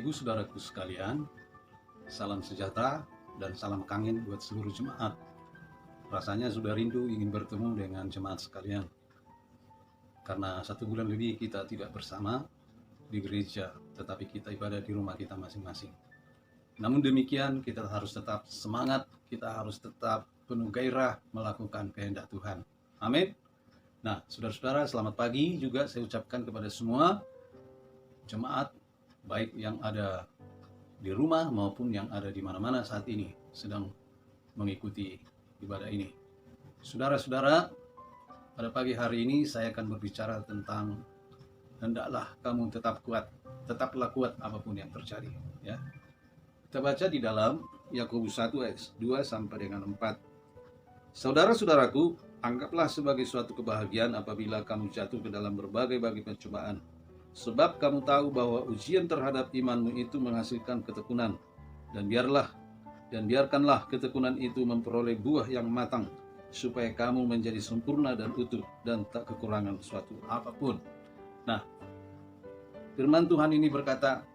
Bapak Ibu Saudaraku sekalian, salam sejahtera dan salam kangen buat seluruh jemaat. Rasanya sudah rindu ingin bertemu dengan jemaat sekalian. Karena 1 bulan lebih kita tidak bersama di gereja, tetapi kita ibadah di rumah kita masing-masing. Namun demikian kita harus tetap semangat, kita harus tetap penuh gairah melakukan kehendak Tuhan. Amin. Nah, saudara-saudara, selamat pagi juga saya ucapkan kepada semua jemaat, baik yang ada di rumah maupun yang ada di mana-mana saat ini sedang mengikuti ibadah ini. Saudara-saudara, pada pagi hari ini saya akan berbicara tentang hendaklah kamu tetap kuat, tetaplah kuat apapun yang terjadi. Ya, kita baca di dalam Yakobus 1 ayat 2 sampai dengan 4. Saudara-saudaraku, anggaplah sebagai suatu kebahagiaan apabila kamu jatuh ke dalam berbagai-bagai pencobaan. Sebab kamu tahu bahwa ujian terhadap imanmu itu menghasilkan ketekunan. Dan biarkanlah ketekunan itu memperoleh buah yang matang, supaya kamu menjadi sempurna dan utuh dan tak kekurangan suatu apapun. Nah, firman Tuhan ini berkata,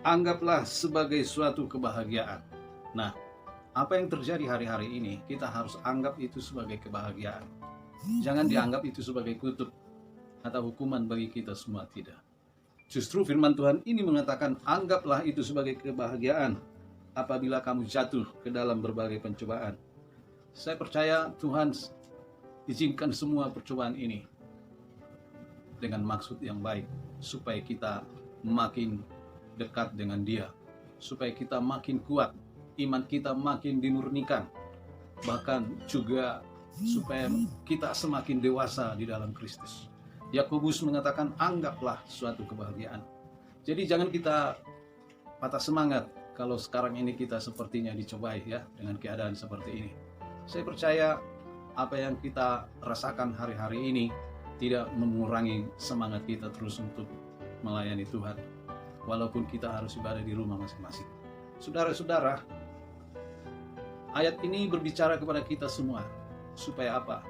anggaplah sebagai suatu kebahagiaan. Nah, apa yang terjadi hari-hari ini, kita harus anggap itu sebagai kebahagiaan. Jangan dianggap itu sebagai kutuk atau hukuman bagi kita semua, tidak. Justru firman Tuhan ini mengatakan, anggaplah itu sebagai kebahagiaan apabila kamu jatuh ke dalam berbagai pencobaan. Saya percaya Tuhan izinkan semua percobaan ini dengan maksud yang baik, supaya kita makin dekat dengan Dia, supaya kita makin kuat, iman kita makin dimurnikan, bahkan juga supaya kita semakin dewasa di dalam Kristus. Yakobus mengatakan, anggaplah suatu kebahagiaan. Jadi jangan kita patah semangat kalau sekarang ini kita sepertinya dicobai ya dengan keadaan seperti ini. Saya percaya apa yang kita rasakan hari-hari ini tidak mengurangi semangat kita terus untuk melayani Tuhan, walaupun kita harus ibadah di rumah masing-masing. Saudara-saudara, ayat ini berbicara kepada kita semua. Supaya apa?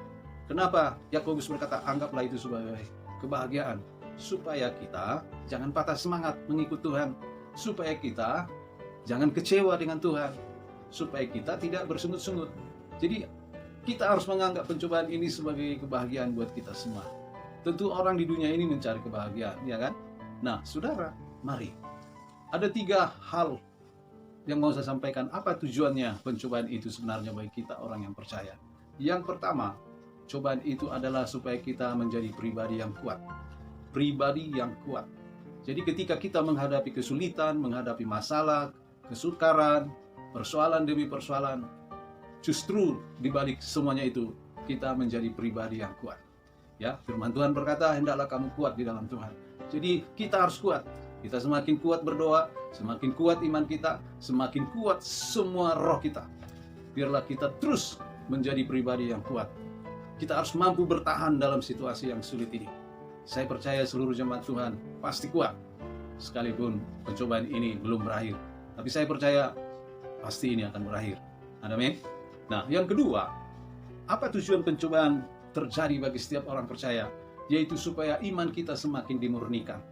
Kenapa Yakobus berkata anggaplah itu sebagai kebahagiaan? Supaya kita jangan patah semangat mengikut Tuhan, supaya kita jangan kecewa dengan Tuhan, supaya kita tidak bersungut-sungut. Jadi kita harus menganggap pencobaan ini sebagai kebahagiaan buat kita semua. Tentu orang di dunia ini mencari kebahagiaan, ya kan? Nah, saudara, mari. Ada 3 hal yang mau saya sampaikan. Apa tujuannya pencobaan itu sebenarnya bagi kita orang yang percaya? Yang pertama, cobaan itu adalah supaya kita menjadi pribadi yang kuat. Pribadi yang kuat. Jadi ketika kita menghadapi kesulitan, menghadapi masalah, kesukaran, persoalan demi persoalan, justru di balik semuanya itu kita menjadi pribadi yang kuat. Ya, firman Tuhan berkata, hendaklah kamu kuat di dalam Tuhan. Jadi kita harus kuat. Kita semakin kuat berdoa, semakin kuat iman kita, semakin kuat semua roh kita. Biarlah kita terus menjadi pribadi yang kuat. Kita harus mampu bertahan dalam situasi yang sulit ini. Saya percaya seluruh jemaat Tuhan pasti kuat, sekalipun pencobaan ini belum berakhir. Tapi saya percaya pasti ini akan berakhir. Amin. Nah, yang kedua, apa tujuan pencobaan terjadi bagi setiap orang percaya? Yaitu supaya iman kita semakin dimurnikan.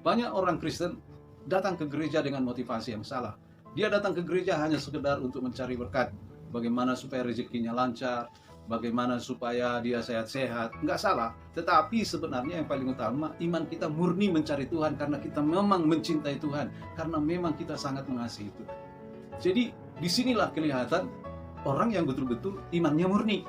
Banyak orang Kristen datang ke gereja dengan motivasi yang salah. Dia datang ke gereja hanya sekedar untuk mencari berkat. Bagaimana supaya rezekinya lancar, bagaimana supaya dia sehat-sehat. Enggak salah, tetapi sebenarnya yang paling utama, iman kita murni mencari Tuhan karena kita memang mencintai Tuhan, karena memang kita sangat mengasihi Tuhan. Jadi disinilah kelihatan orang yang betul-betul imannya murni.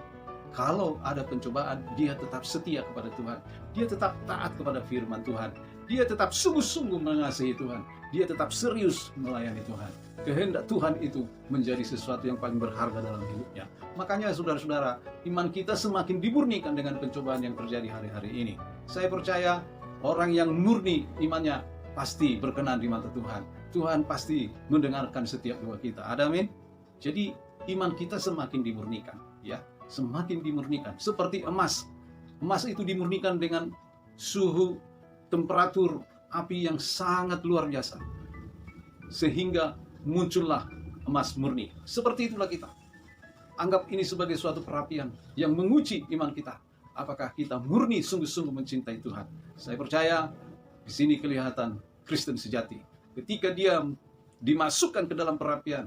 Kalau ada pencobaan, dia tetap setia kepada Tuhan, dia tetap taat kepada firman Tuhan, dia tetap sungguh-sungguh mengasihi Tuhan, dia tetap serius melayani Tuhan. Kehendak Tuhan itu menjadi sesuatu yang paling berharga dalam hidupnya. Makanya saudara-saudara, iman kita semakin dimurnikan dengan pencobaan yang terjadi hari-hari ini. Saya percaya orang yang murni imannya pasti berkenan di mata Tuhan. Tuhan pasti mendengarkan setiap doa kita. Amin. Jadi iman kita semakin dimurnikan, ya, semakin dimurnikan. Seperti emas. Emas itu dimurnikan dengan suhu temperatur api yang sangat luar biasa, sehingga muncullah emas murni. Seperti itulah kita. Anggap ini sebagai suatu perapian yang menguji iman kita. Apakah kita murni sungguh-sungguh mencintai Tuhan? Saya percaya di sini kelihatan Kristen sejati. ketika dia dimasukkan ke dalam perapian,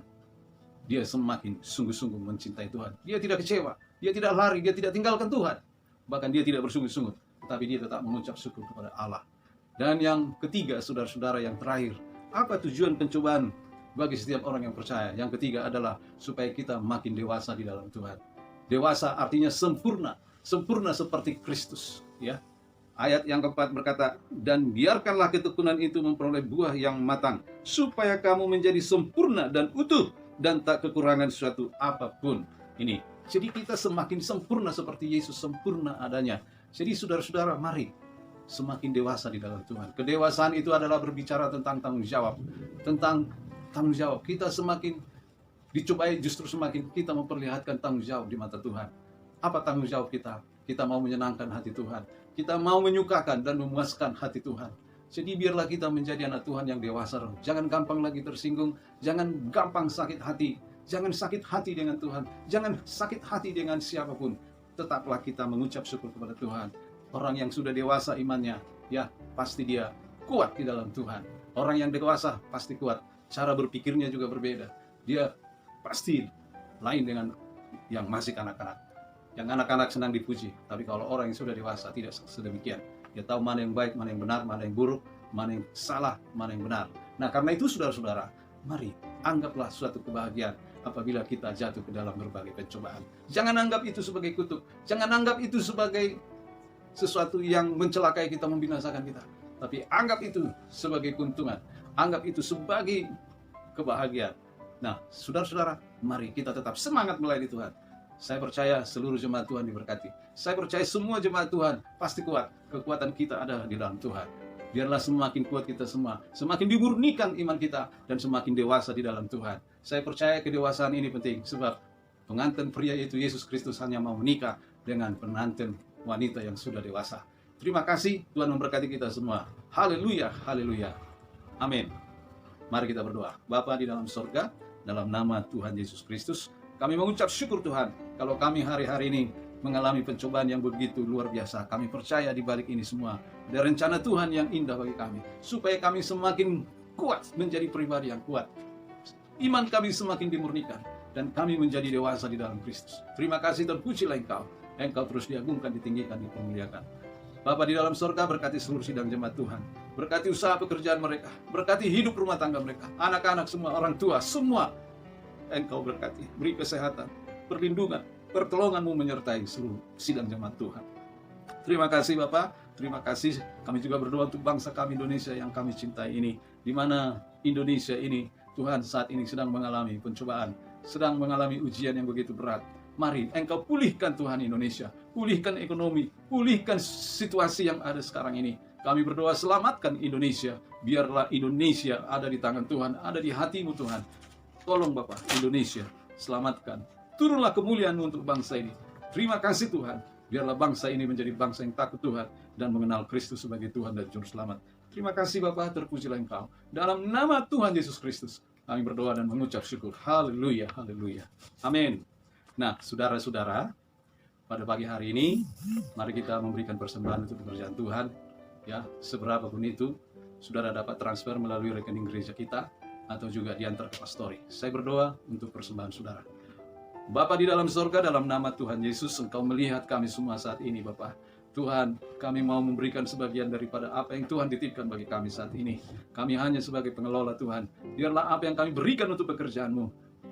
dia semakin sungguh-sungguh mencintai Tuhan. Dia tidak kecewa, dia tidak lari, dia tidak tinggalkan Tuhan. Bahkan dia tidak bersungut-sungut, tetapi dia tetap mengucap syukur kepada Allah. Dan yang ketiga, saudara-saudara, yang terakhir, apa tujuan pencobaan bagi setiap orang yang percaya? Yang ketiga adalah supaya kita makin dewasa di dalam Tuhan. Dewasa artinya sempurna, sempurna seperti Kristus, ya. Ayat yang keempat berkata, dan biarkanlah ketekunan itu memperoleh buah yang matang, supaya kamu menjadi sempurna dan utuh, dan tak kekurangan sesuatu apapun. Ini, jadi kita semakin sempurna seperti Yesus sempurna adanya. Jadi saudara-saudara, mari semakin dewasa di dalam Tuhan. Kedewasaan itu adalah berbicara tentang tanggung jawab. Tentang tanggung jawab, kita semakin dicobai, justru semakin kita memperlihatkan tanggung jawab di mata Tuhan. Apa tanggung jawab kita? Kita mau menyenangkan hati Tuhan. Kita mau menyukakan dan memuaskan hati Tuhan. Jadi biarlah kita menjadi anak Tuhan yang dewasa. Jangan gampang lagi tersinggung. Jangan gampang sakit hati. Jangan sakit hati dengan Tuhan. Jangan sakit hati dengan siapapun. Tetaplah kita mengucap syukur kepada Tuhan. Orang yang sudah dewasa imannya, ya pasti dia kuat di dalam Tuhan. Orang yang dewasa pasti kuat. Cara berpikirnya juga berbeda. Dia pasti lain dengan yang masih kanak-kanak. Yang anak-anak senang dipuji, tapi kalau orang yang sudah dewasa tidak sedemikian. Dia tahu mana yang baik, mana yang benar, mana yang buruk, mana yang salah, mana yang benar. Nah, karena itu saudara-saudara, mari anggaplah suatu kebahagiaan apabila kita jatuh ke dalam berbagai pencobaan. Jangan anggap itu sebagai kutuk. Jangan anggap itu sebagai sesuatu yang mencelakai kita, membinasakan kita. Tapi anggap itu sebagai keuntungan. Anggap itu sebagai kebahagiaan. Nah, saudara-saudara, mari kita tetap semangat melayani Tuhan. Saya percaya seluruh jemaat Tuhan diberkati. Saya percaya semua jemaat Tuhan pasti kuat. Kekuatan kita ada di dalam Tuhan. Biarlah semakin kuat kita semua, semakin dimurnikan iman kita, dan semakin dewasa di dalam Tuhan. Saya percaya kedewasaan ini penting, sebab pengantin pria yaitu Yesus Kristus hanya mau menikah dengan pengantin wanita yang sudah dewasa. Terima kasih, Tuhan memberkati kita semua. Haleluya, haleluya. Amin. Mari kita berdoa. Bapa di dalam sorga, dalam nama Tuhan Yesus Kristus, kami mengucap syukur Tuhan, kalau kami hari-hari ini mengalami pencobaan yang begitu luar biasa. Kami percaya di balik ini semua ada rencana Tuhan yang indah bagi kami, supaya kami semakin kuat menjadi pribadi yang kuat. Iman kami semakin dimurnikan, dan kami menjadi dewasa di dalam Kristus. Terima kasih dan pujilah Engkau. Engkau terus diagungkan, ditinggikan, dipermuliakan. Bapa di dalam surga, berkati seluruh sidang jemaat Tuhan. Berkati usaha pekerjaan mereka. Berkati hidup rumah tangga mereka. Anak-anak semua, orang tua, semua. Engkau berkati, beri kesehatan, perlindungan, pertolongan-Mu menyertai seluruh sidang jemaat Tuhan. Terima kasih Bapak, terima kasih. Kami juga berdoa untuk bangsa kami Indonesia yang kami cintai ini, di mana Indonesia ini Tuhan saat ini sedang mengalami pencobaan, sedang mengalami ujian yang begitu berat. Mari Engkau pulihkan Tuhan Indonesia, pulihkan ekonomi, pulihkan situasi yang ada sekarang ini. Kami berdoa selamatkan Indonesia, biarlah Indonesia ada di tangan Tuhan, ada di hati-Mu Tuhan. Tolong Bapak, Indonesia, selamatkan. Turunlah kemuliaan-Mu untuk bangsa ini. Terima kasih Tuhan. Biarlah bangsa ini menjadi bangsa yang takut Tuhan dan mengenal Kristus sebagai Tuhan dan Juru Selamat. Terima kasih Bapak, terpujilah Engkau. Dalam nama Tuhan Yesus Kristus, kami berdoa dan mengucap syukur. Haleluya, haleluya. Amin. Nah, saudara-saudara, pada pagi hari ini, mari kita memberikan persembahan untuk pekerjaan Tuhan. Ya, seberapa pun itu, saudara dapat transfer melalui rekening gereja kita, atau juga diantar ke pastori. Saya berdoa untuk persembahan saudara. Bapa di dalam surga, dalam nama Tuhan Yesus, Engkau melihat kami semua saat ini Bapa. Tuhan, kami mau memberikan sebagian daripada apa yang Tuhan titipkan bagi kami saat ini. Kami hanya sebagai pengelola Tuhan. Biarlah apa yang kami berikan untuk pekerjaan-Mu,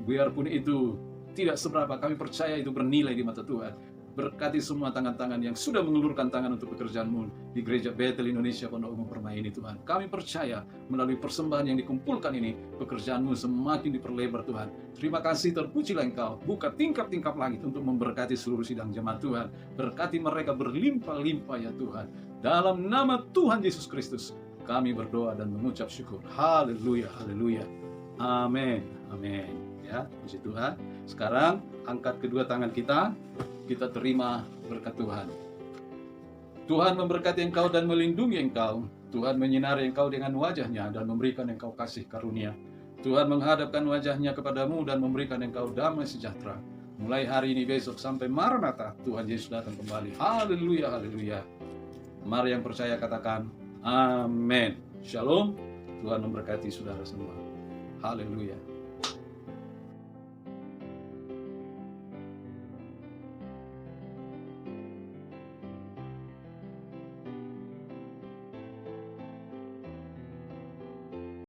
biarpun itu tidak seberapa, kami percaya itu bernilai di mata Tuhan. Berkati semua tangan-tangan yang sudah mengulurkan tangan untuk pekerjaan-Mu di Gereja Bethel Indonesia Pondok Umum Permai ini Tuhan. Kami percaya melalui persembahan yang dikumpulkan ini, pekerjaan-Mu semakin diperlebar Tuhan. Terima kasih, terpujilah Engkau. Buka tingkap-tingkap langit untuk memberkati seluruh sidang jemaat Tuhan. Berkati mereka berlimpah-limpah ya Tuhan. Dalam nama Tuhan Yesus Kristus, kami berdoa dan mengucap syukur. Haleluya, haleluya. Amin, amin. Ya, puji Tuhan. Sekarang angkat kedua tangan kita terima berkat Tuhan. Tuhan memberkati engkau dan melindungi engkau. Tuhan menyinari engkau dengan wajah-Nya dan memberikan engkau kasih karunia. Tuhan menghadapkan wajah-Nya kepadamu dan memberikan engkau damai sejahtera. Mulai hari ini, besok, sampai Maranatha, Tuhan Yesus datang kembali. Haleluya, haleluya. Mari yang percaya katakan, amin. Shalom. Tuhan memberkati saudara semua. Haleluya.